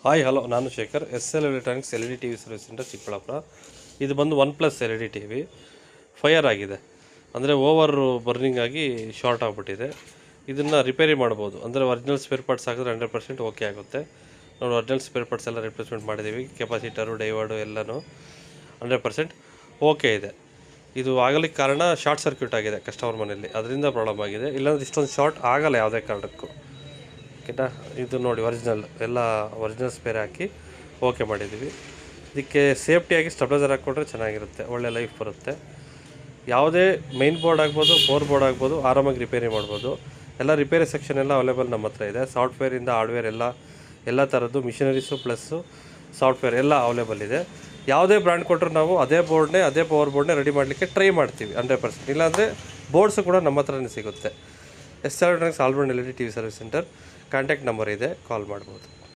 Hi hello, ನಾನು Shekhar. SL electronics LED TV service centre, Chikkaballapur. ಇದು ಬಂದು OnePlus LED TV ಫೈರ್ ಆಗಿದೆ, ಅಂದರೆ ಓವರ್ ಬರ್ನಿಂಗ್ ಆಗಿ ಶಾರ್ಟ್ ಆಗಿಬಿಟ್ಟಿದೆ. ಇದನ್ನು ರಿಪೇರಿ ಮಾಡ್ಬೋದು, ಅಂದರೆ ಒರಿಜಿನಲ್ ಸ್ಪೇರ್ ಪಾರ್ಟ್ಸ್ ಹಾಕಿದ್ರೆ 100% ಓಕೆ ಆಗುತ್ತೆ. ನಾವು ಒರಿಜಿನಲ್ ಸ್ಪೇರ್ ಪಾರ್ಟ್ಸ್ ಎಲ್ಲ ರಿಪ್ಲೇಸ್ಮೆಂಟ್ ಮಾಡಿದ್ದೀವಿ. ಕೆಪಾಸಿಟರು, ಡೈವರ್ಡು ಎಲ್ಲನೂ 100% ಓಕೆ ಇದೆ. ಇದು ಆಗಲಿಕ್ಕೆ ಕಾರಣ ಶಾರ್ಟ್ ಸರ್ಕ್ಯೂಟ್ ಆಗಿದೆ ಕಸ್ಟಮರ್ ಮನೆಯಲ್ಲಿ, ಅದರಿಂದ ಪ್ರಾಬ್ಲಮ್ ಆಗಿದೆ. ಇಲ್ಲಾಂದರೆ ಇಷ್ಟೊಂದು ಶಾರ್ಟ್ ಆಗಲ್ಲ ಯಾವುದೇ ಕಾರಣಕ್ಕೂ. ಓಕೆನಾ? ಇದು ನೋಡಿ, ಒರಿಜಿನಲ್ ಎಲ್ಲ ಒರಿಜಿನಲ್ ಸ್ಪೇರ್ ಹಾಕಿ ಓಕೆ ಮಾಡಿದ್ದೀವಿ. ಇದಕ್ಕೆ ಸೇಫ್ಟಿಯಾಗಿ ಸ್ಟೆಬ್ಲೈಸರ್ ಹಾಕ್ಕೊಂಡ್ರೆ ಚೆನ್ನಾಗಿರುತ್ತೆ, ಒಳ್ಳೆ ಲೈಫ್ ಬರುತ್ತೆ. ಯಾವುದೇ ಮೈನ್ ಬೋರ್ಡ್ ಆಗ್ಬೋದು, ಫೋರ್ ಬೋರ್ಡ್ ಆಗ್ಬೋದು, ಆರಾಮಾಗಿ ರಿಪೇರಿ ಮಾಡ್ಬೋದು. ಎಲ್ಲ ರಿಪೇರಿ ಸೆಕ್ಷನ್ ಎಲ್ಲ ಅವೈಲೇಬಲ್ ನಮ್ಮ ಹತ್ರ ಇದೆ. ಸಾಫ್ಟ್ವೇರಿಂದ ಹಾರ್ಡ್ವೇರ್ ಎಲ್ಲ ಥರದ್ದು ಮಿಷನರೀಸು ಪ್ಲಸ್ಸು ಸಾಫ್ಟ್ವೇರ್ ಎಲ್ಲ ಅವೈಲೇಬಲ್ ಇದೆ. ಯಾವುದೇ ಬ್ರ್ಯಾಂಡ್ ಕೊಟ್ಟರು ನಾವು ಅದೇ ಪವರ್ ಬೋರ್ಡ್ನೇ ರೆಡಿ ಮಾಡಲಿಕ್ಕೆ ಟ್ರೈ ಮಾಡ್ತೀವಿ 100%. ಇಲ್ಲಾಂದರೆ ಬೋರ್ಡ್ಸು ಕೂಡ ನಮ್ಮ ಹತ್ರನೇ ಸಿಗುತ್ತೆ. SL electronics all round LED TV service centre contact number ಇದೆ, ಕಾಲ್ ಮಾಡ್ಬೋದು.